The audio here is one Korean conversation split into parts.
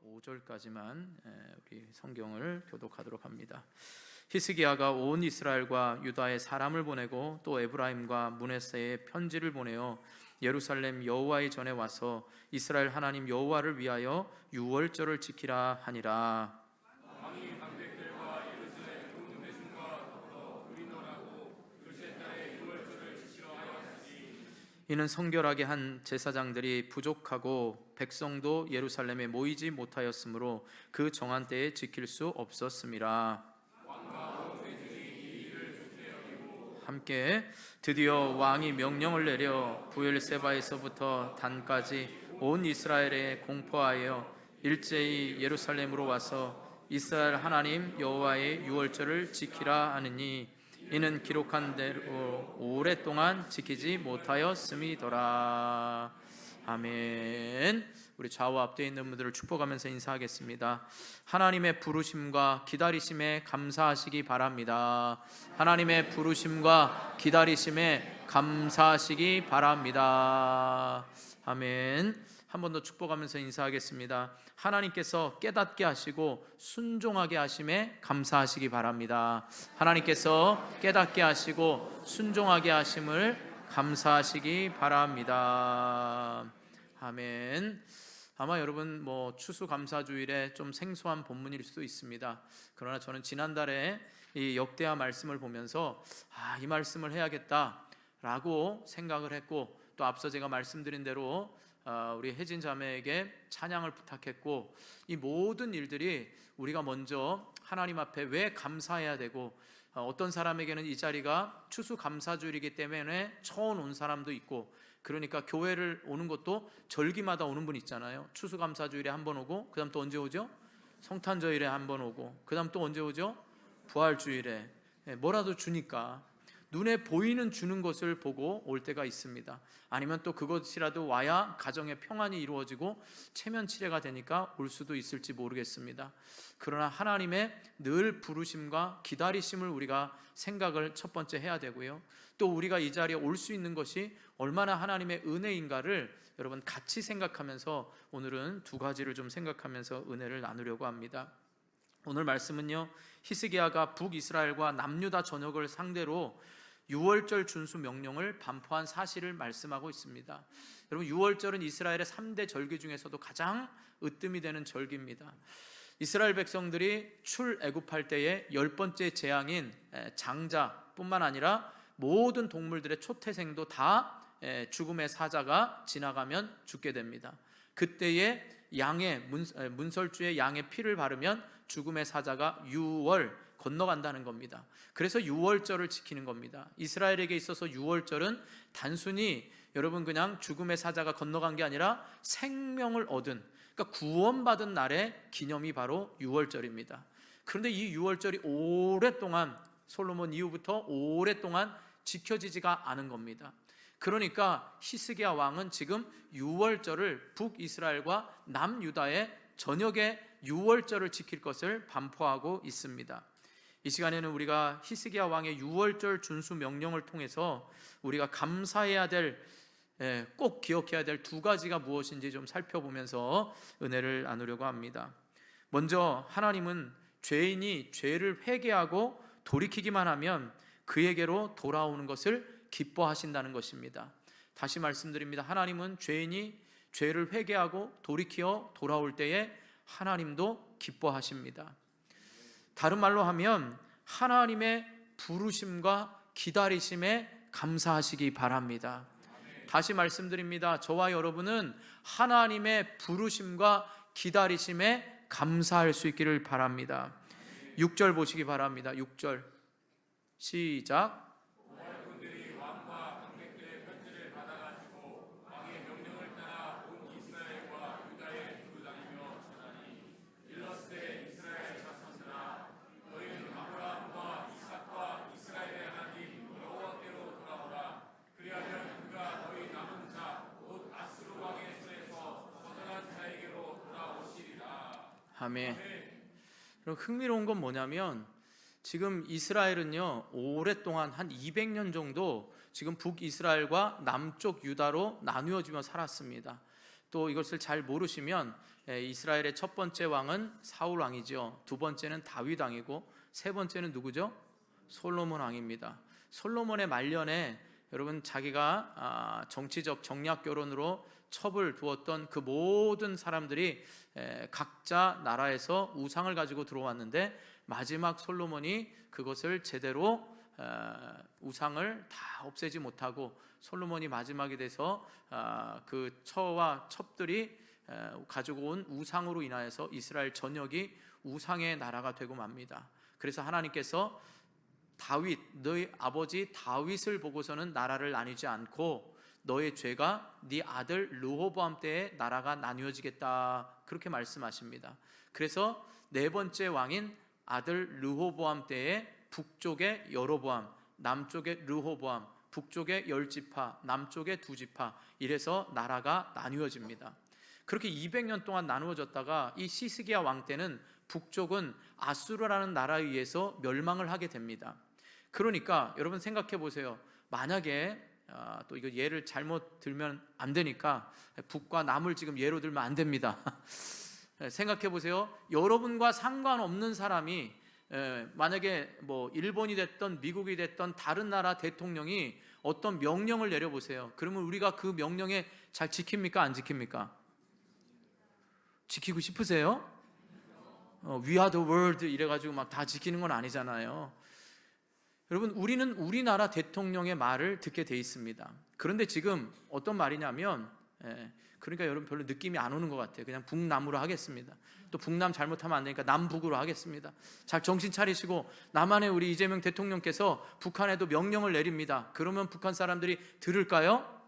5절까지만 우리 성경을 교독하도록 합니다. 히스기야가 온 이스라엘과 유다의 사람을 보내고 또 에브라임과 므낫세에 편지를 보내어 예루살렘 여호와의 전에 와서 이스라엘 하나님 여호와를 위하여 유월절을 지키라 하니라. 이는 성결하게 한 제사장들이 부족하고 백성도 예루살렘에 모이지 못하였으므로 그 정한 때에 지킬 수 없었음이라. 함께 드디어 왕이 명령을 내려 부엘세바에서부터 단까지 온 이스라엘에 공포하여 일제히 예루살렘으로 와서 이스라엘 하나님 여호와의 유월절을 지키라 하느니 이는 기록한 대로 오랫동안 지키지 못하였음이더라. 아멘. 우리 좌우 앞뒤에 있는 분들을 축복하면서 인사하겠습니다. 하나님의 부르심과 기다리심에 감사하시기 바랍니다. 하나님의 부르심과 기다리심에 감사하시기 바랍니다. 아멘. 한 번 더 축복하면서 인사하겠습니다. 하나님께서 깨닫게 하시고 순종하게 하심에 감사하시기 바랍니다. 하나님께서 깨닫게 하시고 순종하게 하심을 감사하시기 바랍니다. 아멘. 아마 여러분 추수감사주일에 좀 생소한 본문일 수도 있습니다. 그러나 저는 지난달에 이 역대하 말씀을 보면서 이 말씀을 해야겠다라고 생각을 했고, 또 앞서 제가 말씀드린 대로 우리 혜진 자매에게 찬양을 부탁했고, 이 모든 일들이 우리가 먼저 하나님 앞에 왜 감사해야 되고, 어떤 사람에게는 이 자리가 추수감사주일이기 때문에 처음 온 사람도 있고, 그러니까 교회를 오는 것도 절기마다 오는 분 있잖아요. 추수감사주일에 한 번 오고, 그 다음 또 언제 오죠? 성탄절일에 한 번 오고, 그 다음 또 언제 오죠? 부활주일에. 뭐라도 주니까 눈에 보이는 주는 것을 보고 올 때가 있습니다. 아니면 또 그것이라도 와야 가정의 평안이 이루어지고 체면치레가 되니까 올 수도 있을지 모르겠습니다. 그러나 하나님의 늘 부르심과 기다리심을 우리가 생각을 첫 번째 해야 되고요, 또 우리가 이 자리에 올 수 있는 것이 얼마나 하나님의 은혜인가를 여러분 같이 생각하면서 오늘은 두 가지를 좀 생각하면서 은혜를 나누려고 합니다. 오늘 말씀은요, 히스기야가 북이스라엘과 남유다 전역을 상대로 유월절 준수 명령을 반포한 사실을 말씀하고 있습니다. 여러분, 유월절은 이스라엘의 3대 절기 중에서도 가장 으뜸이 되는 절기입니다. 이스라엘 백성들이 출애굽할 때의 10번째 재앙인 장자뿐만 아니라 모든 동물들의 초태생도 다 죽음의 사자가 지나가면 죽게 됩니다. 그때에 양의 문설주의 양의 피를 바르면 죽음의 사자가 유월 건너간다는 겁니다. 그래서 유월절을 지키는 겁니다. 이스라엘에게 있어서 유월절은 단순히 여러분 그냥 죽음의 사자가 건너간 게 아니라 생명을 얻은, 그러니까 구원받은 날의 기념이 바로 유월절입니다. 그런데 이 유월절이 오랫동안, 솔로몬 이후부터 오랫동안 지켜지지가 않은 겁니다. 그러니까 히스기야 왕은 지금 유월절을 북이스라엘과 남유다의 전역에 유월절을 지킬 것을 반포하고 있습니다. 이 시간에는 우리가 히스기야 왕의 유월절 준수 명령을 통해서 우리가 감사해야 될, 꼭 기억해야 될 두 가지가 무엇인지 좀 살펴보면서 은혜를 나누려고 합니다. 먼저 하나님은 죄인이 죄를 회개하고 돌이키기만 하면 그에게로 돌아오는 것을 기뻐하신다는 것입니다. 다시 말씀드립니다. 하나님은 죄인이 죄를 회개하고 돌이켜 돌아올 때에 하나님도 기뻐하십니다. 다른 말로 하면 하나님의 부르심과 기다리심에 감사하시기 바랍니다. 다시 말씀드립니다. 저와 여러분은 하나님의 부르심과 기다리심에 감사할 수 있기를 바랍니다. 6절 보시기 바랍니다. 6절 시작. 아멘. 그럼 흥미로운 건 뭐냐면 지금 이스라엘은요 오랫동안 한 200년 정도 지금 북이스라엘과 남쪽 유다로 나누어지며 살았습니다. 또 이것을 잘 모르시면 이스라엘의 첫 번째 왕은 사울 왕이죠. 두 번째는 다윗 왕이고 세 번째는 누구죠? 솔로몬 왕입니다. 솔로몬의 말년에 여러분 자기가 정치적 정략 결혼으로 첩을 두었던 그 모든 사람들이 각자 나라에서 우상을 가지고 들어왔는데 마지막 솔로몬이 그것을 제대로 우상을 다 없애지 못하고 솔로몬이 마지막에 돼서 그 처와 첩들이 가지고 온 우상으로 인하여서 이스라엘 전역이 우상의 나라가 되고 맙니다. 그래서 하나님께서 다윗, 너희 아버지 다윗을 보고서는 나라를 나누지 않고 너의 죄가 네 아들 르호보암 때에 나라가 나뉘어지겠다 그렇게 말씀하십니다. 그래서 네 번째 왕인 아들 르호보암 때에 북쪽에 여로보암, 남쪽에 르호보암, 북쪽에 10지파, 남쪽에 2지파 이래서 나라가 나뉘어집니다. 그렇게 200년 동안 나누어졌다가 이 시스기야 왕 때는 북쪽은 아수르라는 나라에 의해서 멸망을 하게 됩니다. 그러니까 여러분 생각해 보세요. 만약에 또 이거 예를 잘못 들면 안 되니까 북과 남을 지금 예로 들면 안 됩니다. 생각해 보세요. 여러분과 상관없는 사람이 만약에 뭐 일본이 됐던 미국이 됐던 다른 나라 대통령이 어떤 명령을 내려보세요. 그러면 우리가 그 명령에 잘 지킵니까? 안 지킵니까? 지키고 싶으세요? We are the world 이래가지고 막 다 지키는 건 아니잖아요. 여러분 우리는 우리나라 대통령의 말을 듣게 돼 있습니다. 그런데 지금 어떤 말이냐면 그러니까 여러분 별로 느낌이 안 오는 것 같아요. 그냥 북남으로 하겠습니다. 또 북남 잘못하면 안 되니까 남북으로 하겠습니다. 잘 정신 차리시고 남한의 우리 이재명 대통령께서 북한에도 명령을 내립니다. 그러면 북한 사람들이 들을까요?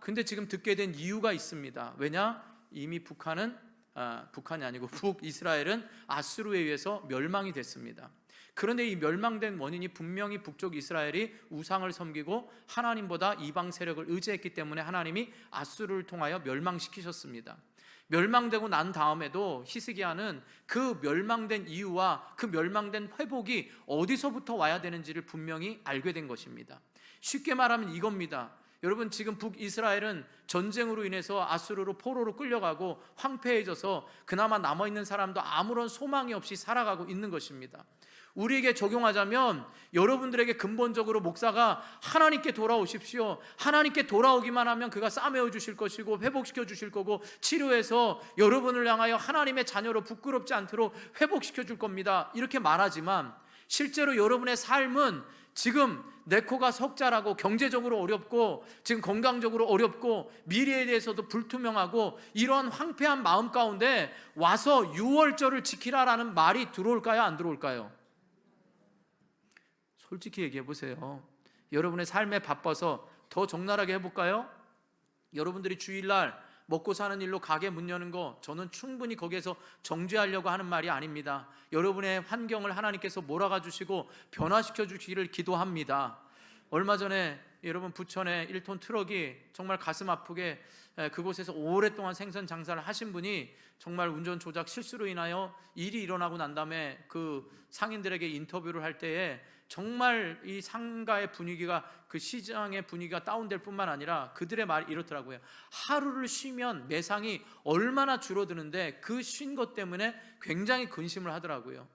근데 지금 듣게 된 이유가 있습니다. 왜냐? 이미 북한이 아니고 북이스라엘은 아수르에 의해서 멸망이 됐습니다. 그런데 이 멸망된 원인이 분명히 북쪽 이스라엘이 우상을 섬기고 하나님보다 이방 세력을 의지했기 때문에 하나님이 아수르를 통하여 멸망시키셨습니다. 멸망되고 난 다음에도 히스기야는 그 멸망된 이유와 그 멸망된 회복이 어디서부터 와야 되는지를 분명히 알게 된 것입니다. 쉽게 말하면 이겁니다. 여러분 지금 북이스라엘은 전쟁으로 인해서 아수르로 포로로 끌려가고 황폐해져서 그나마 남아있는 사람도 아무런 소망이 없이 살아가고 있는 것입니다. 우리에게 적용하자면 여러분들에게 근본적으로 목사가 하나님께 돌아오십시오. 하나님께 돌아오기만 하면 그가 싸매어 주실 것이고 회복시켜 주실 거고 치료해서 여러분을 향하여 하나님의 자녀로 부끄럽지 않도록 회복시켜 줄 겁니다. 이렇게 말하지만 실제로 여러분의 삶은 지금 내 코가 석자라고 경제적으로 어렵고 지금 건강적으로 어렵고 미래에 대해서도 불투명하고 이런 황폐한 마음 가운데 와서 유월절을 지키라라는 말이 들어올까요? 안 들어올까요? 솔직히 얘기해 보세요. 여러분의 삶에 바빠서 더 적나라하게 해볼까요? 여러분들이 주일날 먹고 사는 일로 가게 문 여는 거 저는 충분히 거기에서 정죄하려고 하는 말이 아닙니다. 여러분의 환경을 하나님께서 몰아가 주시고 변화시켜 주시기를 기도합니다. 얼마 전에 여러분 부천에 1톤 트럭이 정말 가슴 아프게 그곳에서 오랫동안 생선 장사를 하신 분이 정말 운전 조작 실수로 인하여 일이 일어나고 난 다음에 그 상인들에게 인터뷰를 할 때에 정말 이 상가의 분위기가 그 시장의 분위기가 다운될 뿐만 아니라 그들의 말이 이렇더라고요. 하루를 쉬면 매상이 얼마나 줄어드는데 그 쉰 것 때문에 굉장히 근심을 하더라고요.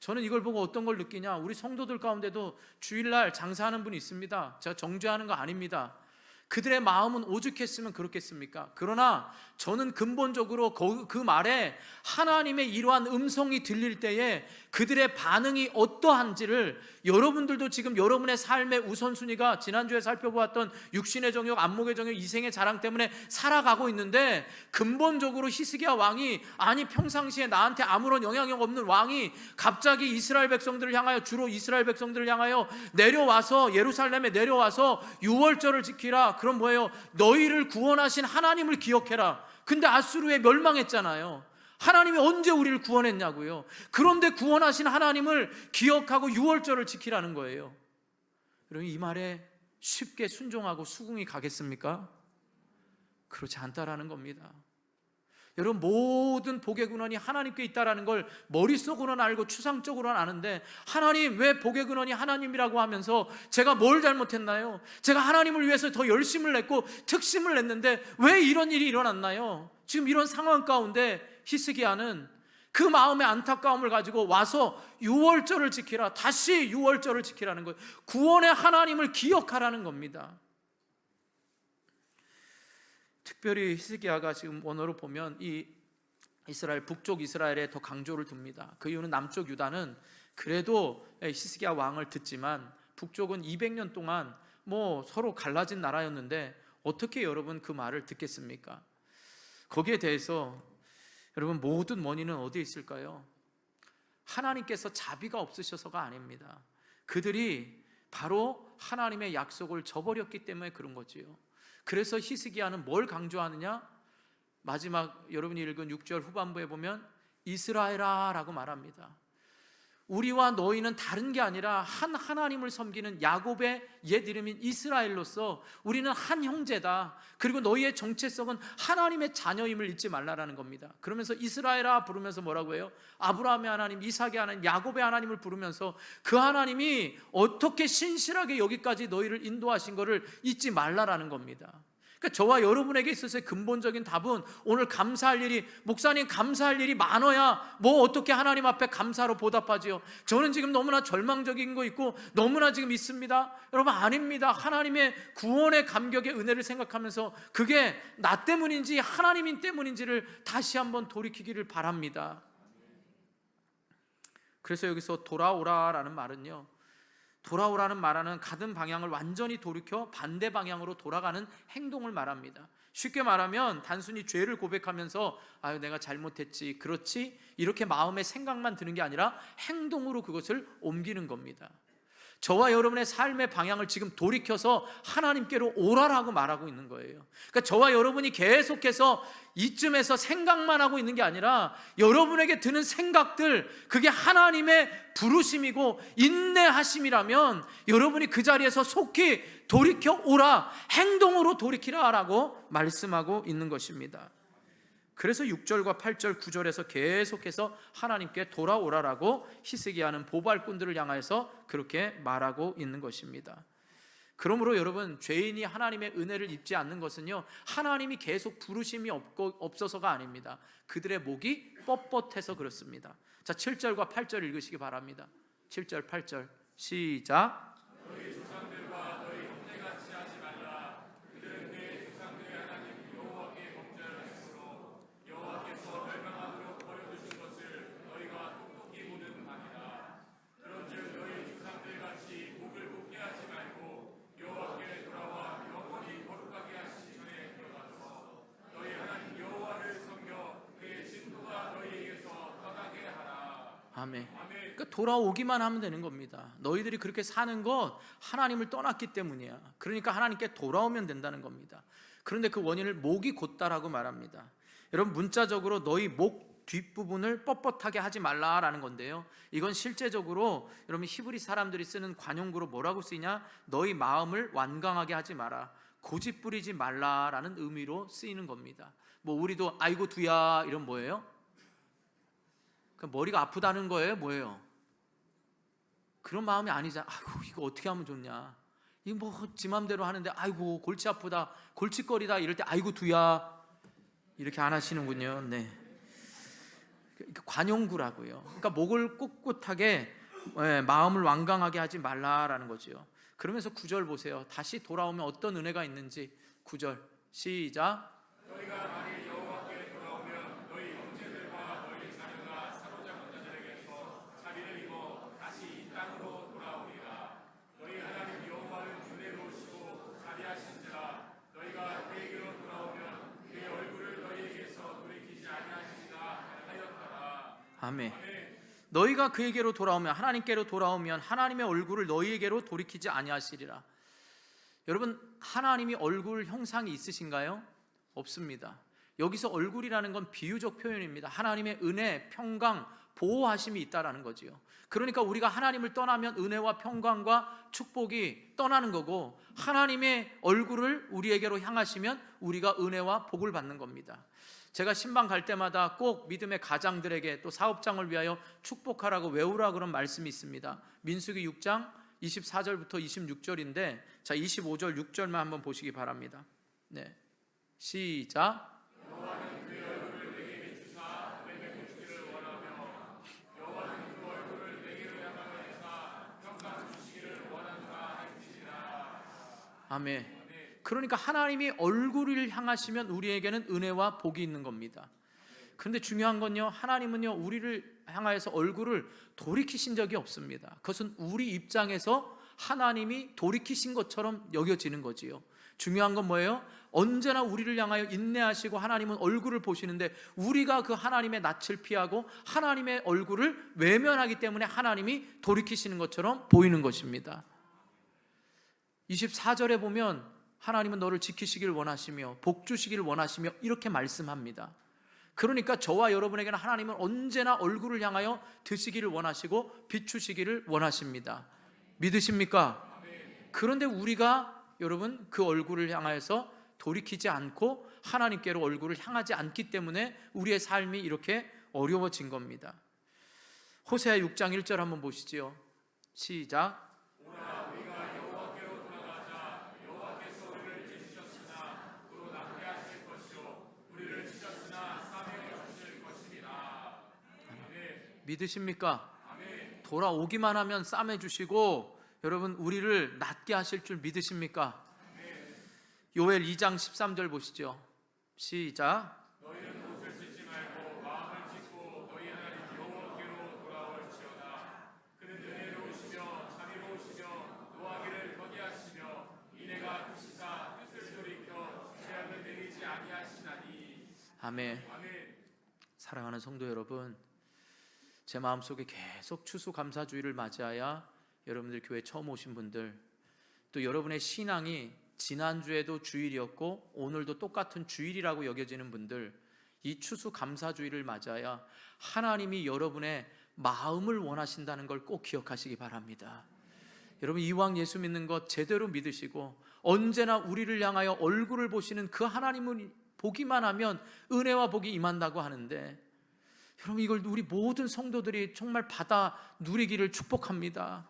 저는 이걸 보고 어떤 걸 느끼냐, 우리 성도들 가운데도 주일날 장사하는 분이 있습니다. 제가 정죄하는 거 아닙니다. 그들의 마음은 오죽했으면 그렇겠습니까? 그러나 저는 근본적으로 그 말에 하나님의 이러한 음성이 들릴 때에 그들의 반응이 어떠한지를 여러분들도 지금 여러분의 삶의 우선순위가 지난주에 살펴보았던 육신의 정욕, 안목의 정욕, 이생의 자랑 때문에 살아가고 있는데 근본적으로 히스기야 왕이 아니 평상시에 나한테 아무런 영향력 없는 왕이 갑자기 이스라엘 백성들을 향하여 주로 이스라엘 백성들을 향하여 내려와서 예루살렘에 내려와서 유월절을 지키라. 그럼 뭐예요? 너희를 구원하신 하나님을 기억해라. 근데 아수르에 멸망했잖아요. 하나님이 언제 우리를 구원했냐고요. 그런데 구원하신 하나님을 기억하고 유월절을 지키라는 거예요. 여러분 이 말에 쉽게 순종하고 수긍이 가겠습니까? 그렇지 않다라는 겁니다. 여러분, 모든 복의 근원이 하나님께 있다라는 걸 머릿속으로는 알고 추상적으로는 아는데, 하나님, 왜 복의 근원이 하나님이라고 하면서 제가 뭘 잘못했나요? 제가 하나님을 위해서 더 열심을 냈고 특심을 냈는데 왜 이런 일이 일어났나요? 지금 이런 상황 가운데 히스기야는 그 마음의 안타까움을 가지고 와서 유월절을 지키라, 다시 유월절을 지키라는 거예요. 구원의 하나님을 기억하라는 겁니다. 특별히 히스기야가 지금 원어로 보면 이 이스라엘, 북쪽 이스라엘에 더 강조를 둡니다. 그 이유는 남쪽 유다는 그래도 히스기야 왕을 듣지만 북쪽은 200년 동안 서로 갈라진 나라였는데 어떻게 여러분 그 말을 듣겠습니까? 거기에 대해서 여러분, 모든 원인은 어디에 있을까요? 하나님께서 자비가 없으셔서가 아닙니다. 그들이 바로 하나님의 약속을 저버렸기 때문에 그런 거지요. 그래서 히스기야는 뭘 강조하느냐? 마지막 여러분이 읽은 6절 후반부에 보면 이스라엘아 라고 말합니다. 우리와 너희는 다른 게 아니라 한 하나님을 섬기는 야곱의 옛 이름인 이스라엘로서 우리는 한 형제다. 그리고 너희의 정체성은 하나님의 자녀임을 잊지 말라라는 겁니다. 그러면서 이스라엘아 부르면서 뭐라고 해요? 아브라함의 하나님, 이삭의 하나님, 야곱의 하나님을 부르면서 그 하나님이 어떻게 신실하게 여기까지 너희를 인도하신 것을 잊지 말라라는 겁니다. 그러니까 저와 여러분에게 있어서의 근본적인 답은 오늘 감사할 일이, 목사님 감사할 일이 많아야 어떻게 하나님 앞에 감사로 보답하지요? 저는 지금 너무나 절망적인 거 있고 너무나 지금 있습니다. 여러분, 아닙니다. 하나님의 구원의 감격의 은혜를 생각하면서 그게 나 때문인지 하나님 때문인지를 다시 한번 돌이키기를 바랍니다. 그래서 여기서 돌아오라라는 말은요, 돌아오라는 말하는 가던 방향을 완전히 돌이켜 반대 방향으로 돌아가는 행동을 말합니다. 쉽게 말하면 단순히 죄를 고백하면서 아유 내가 잘못했지, 그렇지, 이렇게 마음의 생각만 드는 게 아니라 행동으로 그것을 옮기는 겁니다. 저와 여러분의 삶의 방향을 지금 돌이켜서 하나님께로 오라라고 말하고 있는 거예요. 그러니까 저와 여러분이 계속해서 이쯤에서 생각만 하고 있는 게 아니라 여러분에게 드는 생각들, 그게 하나님의 부르심이고 인내하심이라면 여러분이 그 자리에서 속히 돌이켜 오라, 행동으로 돌이키라라고 말씀하고 있는 것입니다. 그래서 6절과 8절, 9절에서 계속해서 하나님께 돌아오라라고 히스기야는 보발꾼들을 향해서 그렇게 말하고 있는 것입니다. 그러므로 여러분, 죄인이 하나님의 은혜를 입지 않는 것은요, 하나님이 계속 부르심이 없어서가 아닙니다. 그들의 목이 뻣뻣해서 그렇습니다. 자, 7절과 8절 읽으시기 바랍니다. 7절, 8절 시작. 너희 조상들과 너희 형제같이 하지 말라. 그들은 내 조상들의 하나님 여호와께 범죄하였으므로 여호와께서 멸망하도록 버려두신 것을 너희가 똑똑히 보는 바니라. 그런즉 너희 조상들같이 목을 굳게 하지 말고 여호와께 돌아와 영원히 거룩하게 하시기 전에 들어가서 너희 하나님 여호와를 섬겨 그의 진노가 너희에게서 떠나게 하라. 아멘. 그러니까 돌아오기만 하면 되는 겁니다. 너희들이 그렇게 사는 것 하나님을 떠났기 때문이야. 그러니까 하나님께 돌아오면 된다는 겁니다. 그런데 그 원인을 목이 곧다라고 말합니다. 여러분, 문자적으로 너희 목 뒷부분을 뻣뻣하게 하지 말라라는 건데요, 이건 실제적으로 여러분 히브리 사람들이 쓰는 관용구로 뭐라고 쓰이냐? 너희 마음을 완강하게 하지 마라, 고집 부리지 말라라는 의미로 쓰이는 겁니다. 우리도 아이고 두야 이런 뭐예요? 머리가 아프다는 거예요? 뭐예요? 그런 마음이 아니잖아. 아이고 이거 어떻게 하면 좋냐, 이거 지 맘대로 하는데 아이고 골치 아프다, 골칫거리다 이럴 때 아이고 두야, 이렇게 안 하시는군요. 네, 관용구라고요. 그러니까 목을 꿋꿋하게, 마음을 완강하게 하지 말라라는 거죠. 그러면서 9절 보세요. 다시 돌아오면 어떤 은혜가 있는지. 9절 시작. 너희가 만일 여호와께 돌아오면 너희 형제들과 너희 자녀가 사로잡은 자들에게서 자비를 입어 다시 이 땅으로 돌아오리라. 너희 하나님 여호와를 은혜로우시고 자비하신지라. 너희가 그에게로 돌아오면 그의 얼굴을 너희에게서 돌이키지 아니하시리라 하였더라. 아멘. 너희가 그에게로 돌아오면, 하나님께로 돌아오면 하나님의 얼굴을 너희에게로 돌이키지 아니하시리라. 여러분, 하나님이 얼굴 형상이 있으신가요? 없습니다. 여기서 얼굴이라는 건 비유적 표현입니다. 하나님의 은혜, 평강, 보호하심이 있다라는 거지요. 그러니까 우리가 하나님을 떠나면 은혜와 평강과 축복이 떠나는 거고, 하나님의 얼굴을 우리에게로 향하시면 우리가 은혜와 복을 받는 겁니다. 제가 신방 갈 때마다 꼭 믿음의 가장들에게 또 사업장을 위하여 축복하라고 외우라 그런 말씀이 있습니다. 민수기 6장 24절부터 26절인데, 자 25절 6절만 한번 보시기 바랍니다. 네, 시작. 아멘. 그러니까 하나님이 얼굴을 향하시면 우리에게는 은혜와 복이 있는 겁니다. 그런데 중요한 건요, 하나님은요 우리를 향하여서 얼굴을 돌이키신 적이 없습니다. 그것은 우리 입장에서 하나님이 돌이키신 것처럼 여겨지는 거지요. 중요한 건 뭐예요? 언제나 우리를 향하여 인내하시고 하나님은 얼굴을 보시는데, 우리가 그 하나님의 낯을 피하고 하나님의 얼굴을 외면하기 때문에 하나님이 돌이키시는 것처럼 보이는 것입니다. 24절에 보면 하나님은 너를 지키시길 원하시며 복 주시길 원하시며 이렇게 말씀합니다. 그러니까 저와 여러분에게는 하나님은 언제나 얼굴을 향하여 드시기를 원하시고 비추시기를 원하십니다. 믿으십니까? 그런데 우리가 여러분 그 얼굴을 향하여서 돌이키지 않고 하나님께로 얼굴을 향하지 않기 때문에 우리의 삶이 이렇게 어려워진 겁니다. 호세아 6장 1절 한번 보시죠. 시작. 믿으십니까? 돌아오기만 하면 싸매 주시고 여러분 우리를 낫게 하실 줄 믿으십니까? 요엘 2장 13절 보시죠. 시작. 너희는 옷을 찢지 말고 마음을 찢고 너희 하나님 여호와께로 돌아올지어다. 그는 은혜로우시며 자비로우시며 노하기를 거기하시며 이내가 크시사 뜻을 돌이켜 죄악을 내리지 아니하시나니. 아멘. 사랑하는 성도 여러분, 제 마음속에 계속 추수감사주의를 맞이하여 여러분들 교회 처음 오신 분들, 또 여러분의 신앙이 지난주에도 주일이었고 오늘도 똑같은 주일이라고 여겨지는 분들, 이 추수감사주의를 맞이하여 하나님이 여러분의 마음을 원하신다는 걸 꼭 기억하시기 바랍니다. 여러분 이왕 예수 믿는 것 제대로 믿으시고 언제나 우리를 향하여 얼굴을 보시는 그 하나님을 보기만 하면 은혜와 복이 임한다고 하는데, 여러분 이걸 우리 모든 성도들이 정말 받아 누리기를 축복합니다.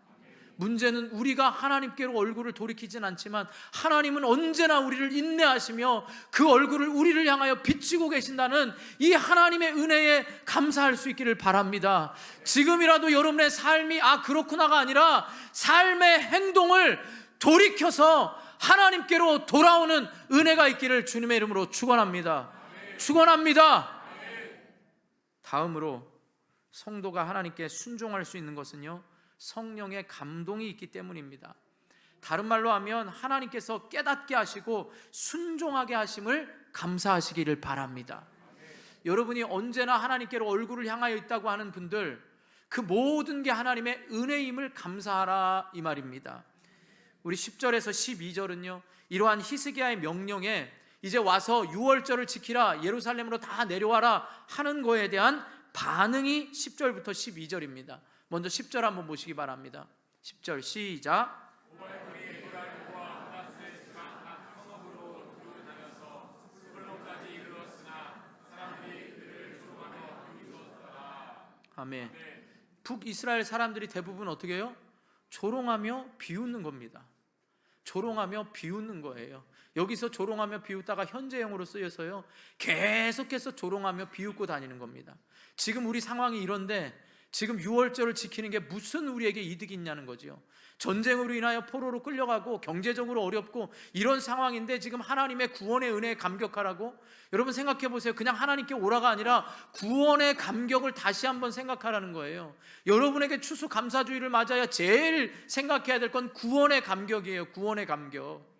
문제는 우리가 하나님께로 얼굴을 돌이키진 않지만 하나님은 언제나 우리를 인내하시며 그 얼굴을 우리를 향하여 비치고 계신다는 이 하나님의 은혜에 감사할 수 있기를 바랍니다. 지금이라도 여러분의 삶이 그렇구나가 아니라 삶의 행동을 돌이켜서 하나님께로 돌아오는 은혜가 있기를 주님의 이름으로 축원합니다. 축원합니다. 다음으로 성도가 하나님께 순종할 수 있는 것은요, 성령의 감동이 있기 때문입니다. 다른 말로 하면 하나님께서 깨닫게 하시고 순종하게 하심을 감사하시기를 바랍니다. 여러분이 언제나 하나님께로 얼굴을 향하여 있다고 하는 분들, 그 모든 게 하나님의 은혜임을 감사하라 이 말입니다. 우리 10절에서 12절은요 이러한 히스기야의 명령에 이제 와서 유월절을 지키라, 예루살렘으로 다 내려와라 하는 거에 대한 반응이 10절부터 12절입니다. 먼저 10절 한번 보시기 바랍니다. 10절 시작. 아멘. 북이스라엘 사람들이 대부분 어떻게 해요? 조롱하며 비웃는 겁니다. 조롱하며 비웃는 거예요. 여기서 조롱하며 비웃다가 현재형으로 쓰여서요 계속해서 조롱하며 비웃고 다니는 겁니다. 지금 우리 상황이 이런데 지금 유월절을 지키는 게 무슨 우리에게 이득이 있냐는 거죠. 전쟁으로 인하여 포로로 끌려가고 경제적으로 어렵고 이런 상황인데 지금 하나님의 구원의 은혜에 감격하라고? 여러분 생각해 보세요. 그냥 하나님께 오라가 아니라 구원의 감격을 다시 한번 생각하라는 거예요. 여러분에게 추수감사주의를 맞아야 제일 생각해야 될 건 구원의 감격이에요. 구원의 감격.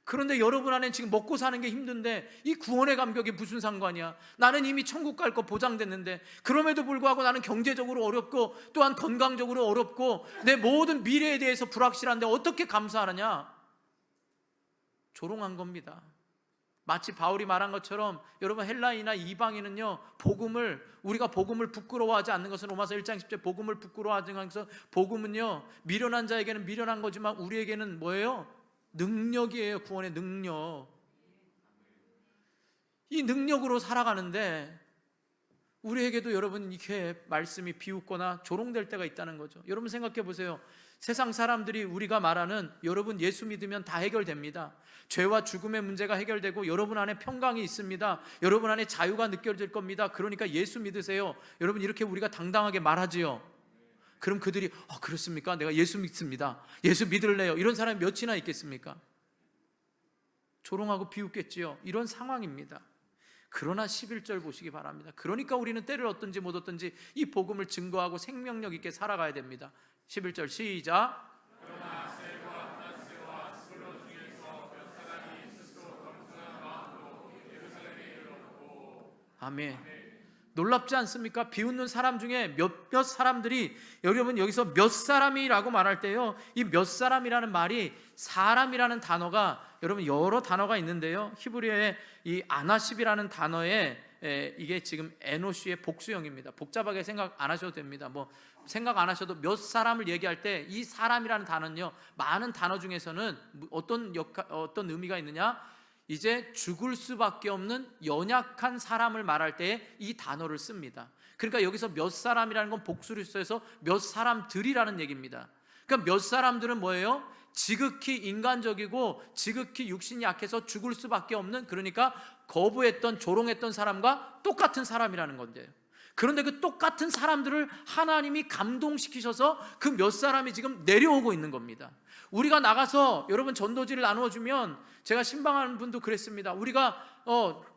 그런데 여러분 안에 지금 먹고 사는 게 힘든데 이 구원의 감격이 무슨 상관이야? 나는 이미 천국 갈 거 보장됐는데, 그럼에도 불구하고 나는 경제적으로 어렵고 또한 건강적으로 어렵고 내 모든 미래에 대해서 불확실한데 어떻게 감사하느냐? 조롱한 겁니다. 마치 바울이 말한 것처럼 여러분 헬라인이나 이방인은요 우리가 복음을 부끄러워하지 않는 것은 로마서 1장 10절 복음을 부끄러워하지 않는 것은, 복음은요 미련한 자에게는 미련한 거지만 우리에게는 뭐예요? 능력이에요. 구원의 능력. 이 능력으로 살아가는데 우리에게도 여러분 이렇게 말씀이 비웃거나 조롱될 때가 있다는 거죠. 여러분 생각해 보세요. 세상 사람들이 우리가 말하는 여러분 예수 믿으면 다 해결됩니다, 죄와 죽음의 문제가 해결되고 여러분 안에 평강이 있습니다, 여러분 안에 자유가 느껴질 겁니다, 그러니까 예수 믿으세요, 여러분 이렇게 우리가 당당하게 말하지요. 그럼 그들이 그렇습니까? 내가 예수 믿습니다, 예수 믿을래요, 이런 사람이 몇이나 있겠습니까? 조롱하고 비웃겠지요. 이런 상황입니다. 그러나 11절 보시기 바랍니다. 그러니까 우리는 때를 얻든지 못 얻든지 이 복음을 증거하고 생명력 있게 살아가야 됩니다. 11절 시작. 아멘. 놀랍지 않습니까? 비웃는 사람 중에 몇몇 사람들이, 여러분 여기서 몇 사람이라고 말할 때요, 이 몇 사람이라는 말이 사람이라는 단어가, 여러분 여러 단어가 있는데요, 히브리어의 이 아나십이라는 단어에 이게 지금 에노시의 복수형입니다. 복잡하게 생각 안 하셔도 됩니다. 뭐 생각 안 하셔도 몇 사람을 얘기할 때 이 사람이라는 단어는요, 많은 단어 중에서는 어떤 의미가 있느냐, 이제 죽을 수밖에 없는 연약한 사람을 말할 때 이 단어를 씁니다. 그러니까 여기서 몇 사람이라는 건 복수를 써서 몇 사람들이라는 얘기입니다. 그러니까 몇 사람들은 뭐예요? 지극히 인간적이고 지극히 육신이 약해서 죽을 수밖에 없는, 그러니까 거부했던 조롱했던 사람과 똑같은 사람이라는 건데요. 그런데 그 똑같은 사람들을 하나님이 감동시키셔서 그 몇 사람이 지금 내려오고 있는 겁니다. 우리가 나가서 여러분 전도지를 나누어주면, 제가 신방하는 분도 그랬습니다. 우리가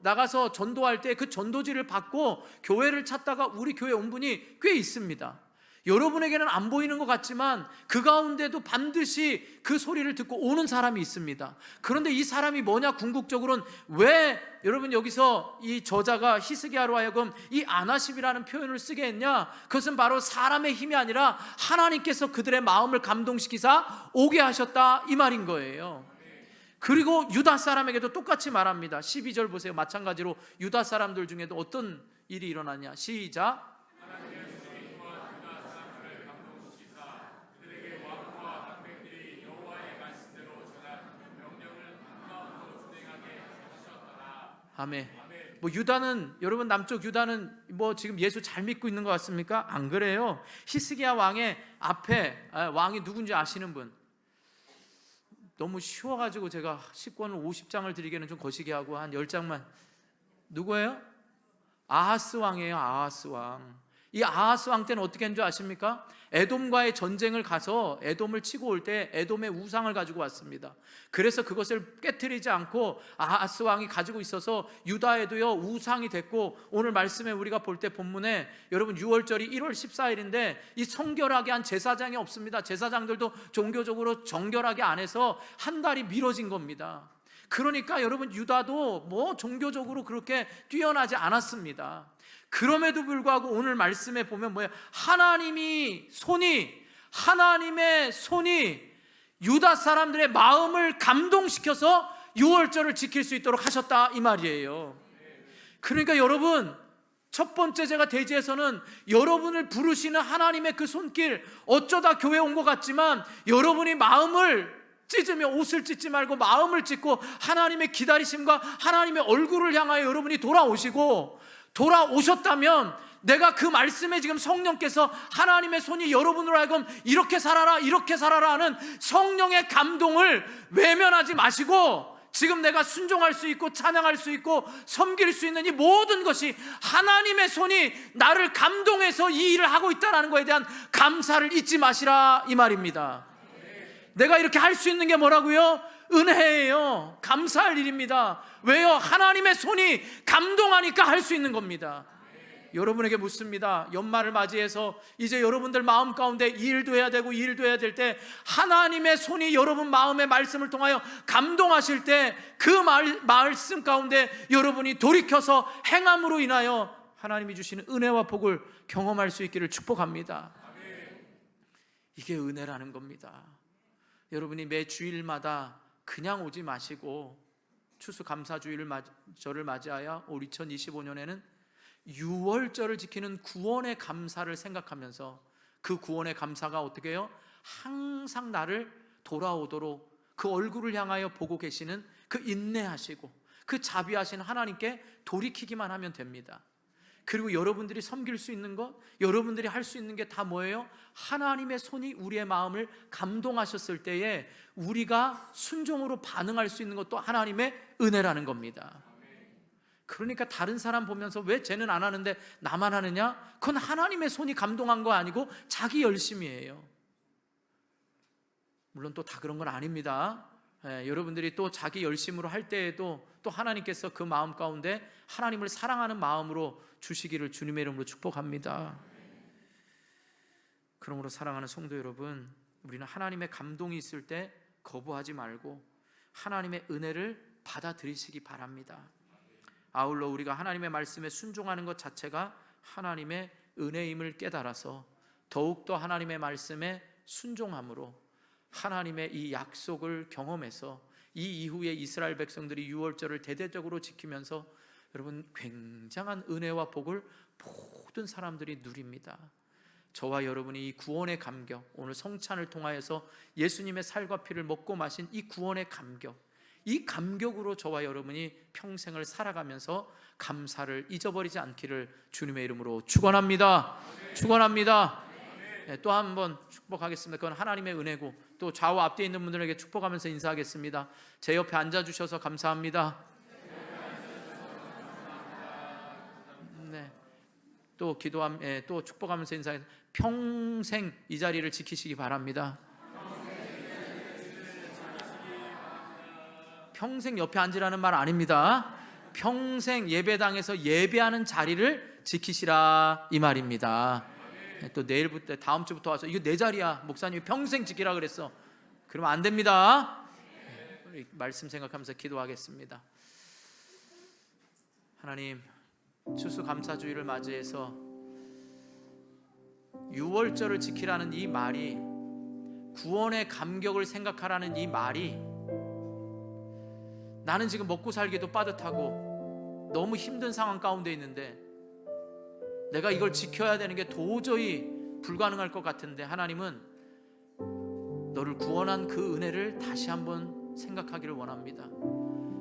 나가서 전도할 때 그 전도지를 받고 교회를 찾다가 우리 교회 온 분이 꽤 있습니다. 여러분에게는 안 보이는 것 같지만 그 가운데도 반드시 그 소리를 듣고 오는 사람이 있습니다. 그런데 이 사람이 뭐냐, 궁극적으로는 왜 여러분 여기서 이 저자가 히스기야로 하여금 이 아나십이라는 표현을 쓰게 했냐, 그것은 바로 사람의 힘이 아니라 하나님께서 그들의 마음을 감동시키사 오게 하셨다, 이 말인 거예요. 그리고 유다 사람에게도 똑같이 말합니다. 12절 보세요. 마찬가지로 유다 사람들 중에도 어떤 일이 일어나냐, 시작. 아멘. 뭐 유다는, 여러분 남쪽 유다는 뭐 지금 예수 잘 믿고 있는 것 같습니까? 안 그래요. 히스기야 왕의 앞에 왕이 누군지 아시는 분? 너무 쉬워가지고 제가 10권을 50장을 드리기에는 좀 거시기 하고 한 10장만. 누구예요? 아하스 왕이에요. 아하스 왕. 이 아하스 왕 때는 어떻게 했는 줄 아십니까? 에돔과의 전쟁을 가서 에돔을 치고 올 때 에돔의 우상을 가지고 왔습니다. 그래서 그것을 깨트리지 않고 아하스 왕이 가지고 있어서 유다에도요 우상이 됐고, 오늘 말씀에 우리가 볼 때 본문에 여러분 6월절이 1월 14일인데 이 성결하게 한 제사장이 없습니다. 제사장들도 종교적으로 정결하게 안 해서 한 달이 미뤄진 겁니다. 그러니까 여러분 유다도 뭐 종교적으로 그렇게 뛰어나지 않았습니다. 그럼에도 불구하고 오늘 말씀에 보면 뭐예요? 하나님의 손이 유다 사람들의 마음을 감동시켜서 6월절을 지킬 수 있도록 하셨다, 이 말이에요. 그러니까 여러분, 첫 번째 제가 대지에서는 여러분을 부르시는 하나님의 그 손길, 어쩌다 교회 온 것 같지만 여러분이 마음을 찢으며 옷을 찢지 말고 마음을 찢고 하나님의 기다리심과 하나님의 얼굴을 향하여 여러분이 돌아오셨다면, 내가 그 말씀에 지금 성령께서 하나님의 손이 여러분으로 하여금 이렇게 살아라 이렇게 살아라 하는 성령의 감동을 외면하지 마시고, 지금 내가 순종할 수 있고 찬양할 수 있고 섬길 수 있는 이 모든 것이 하나님의 손이 나를 감동해서 이 일을 하고 있다는 것에 대한 감사를 잊지 마시라, 이 말입니다. 내가 이렇게 할 수 있는 게 뭐라고요? 은혜예요. 감사할 일입니다. 왜요? 하나님의 손이 감동하니까 할 수 있는 겁니다. 여러분에게 묻습니다. 연말을 맞이해서 이제 여러분들 마음 가운데 이 일도 해야 되고 이 일도 해야 될 때, 하나님의 손이 여러분 마음의 말씀을 통하여 감동하실 때 그 말씀 가운데 여러분이 돌이켜서 행함으로 인하여 하나님이 주시는 은혜와 복을 경험할 수 있기를 축복합니다. 이게 은혜라는 겁니다. 여러분이 매 주일마다 그냥 오지 마시고 추수감사주일을 절을 맞이하여 올 2025년에는 6월절을 지키는 구원의 감사를 생각하면서, 그 구원의 감사가 어떻게 해요? 항상 나를 돌아오도록 그 얼굴을 향하여 보고 계시는 그 인내하시고 그 자비하신 하나님께 돌이키기만 하면 됩니다. 그리고 여러분들이 섬길 수 있는 것, 여러분들이 할 수 있는 게 다 뭐예요? 하나님의 손이 우리의 마음을 감동하셨을 때에 우리가 순종으로 반응할 수 있는 것도 하나님의 은혜라는 겁니다. 그러니까 다른 사람 보면서 왜 쟤는 안 하는데 나만 하느냐? 그건 하나님의 손이 감동한 거 아니고 자기 열심이에요. 물론 또 다 그런 건 아닙니다. 여러분들이 또 자기 열심으로 할 때에도 또 하나님께서 그 마음 가운데 하나님을 사랑하는 마음으로 주시기를 주님의 이름으로 축복합니다. 그러므로 사랑하는 성도 여러분, 우리는 하나님의 감동이 있을 때 거부하지 말고 하나님의 은혜를 받아들이시기 바랍니다. 아울러 우리가 하나님의 말씀에 순종하는 것 자체가 하나님의 은혜임을 깨달아서 더욱더 하나님의 말씀에 순종함으로 하나님의 이 약속을 경험해서 이 이후에 이스라엘 백성들이 유월절을 대대적으로 지키면서 여러분 굉장한 은혜와 복을 모든 사람들이 누립니다. 저와 여러분이 이 구원의 감격, 오늘 성찬을 통하여서 예수님의 살과 피를 먹고 마신 이 구원의 감격, 이 감격으로 저와 여러분이 평생을 살아가면서 감사를 잊어버리지 않기를 주님의 이름으로 축원합니다. 축원합니다. 또 한 번 축복하겠습니다. 그건 하나님의 은혜고 또 좌우 앞뒤에 있는 분들에게 축복하면서 인사하겠습니다. 제 옆에 앉아주셔서 감사합니다. 네, 또 또 축복하면서 인사해. 평생 이 자리를 지키시기 바랍니다. 평생 옆에 앉으라는 말 아닙니다. 평생 예배당에서 예배하는 자리를 지키시라 이 말입니다. 또 내일부터 다음 주부터 와서 이거 내 자리야 목사님이 평생 지키라 그랬어, 그러면 안 됩니다. 말씀 생각하면서 기도하겠습니다. 하나님, 추수감사주일을 맞이해서 유월절을 지키라는 이 말이, 구원의 감격을 생각하라는 이 말이, 나는 지금 먹고 살기도 빠듯하고 너무 힘든 상황 가운데 있는데 내가 이걸 지켜야 되는 게 도저히 불가능할 것 같은데, 하나님은 너를 구원한 그 은혜를 다시 한번 생각하기를 원합니다.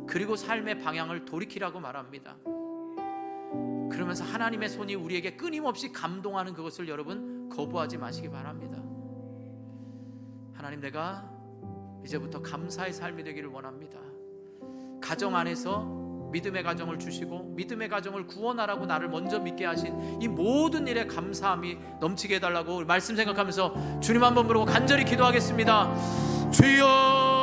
그리고 삶의 방향을 돌이키라고 말합니다. 그러면서 하나님의 손이 우리에게 끊임없이 감동하는 그것을 여러분 거부하지 마시기 바랍니다. 하나님, 내가 이제부터 감사의 삶이 되기를 원합니다. 가정 안에서 믿음의 가정을 주시고 믿음의 가정을 구원하라고 나를 먼저 믿게 하신 이 모든 일에 감사함이 넘치게 해달라고 말씀 생각하면서 주님 한번 부르고 간절히 기도하겠습니다. 주여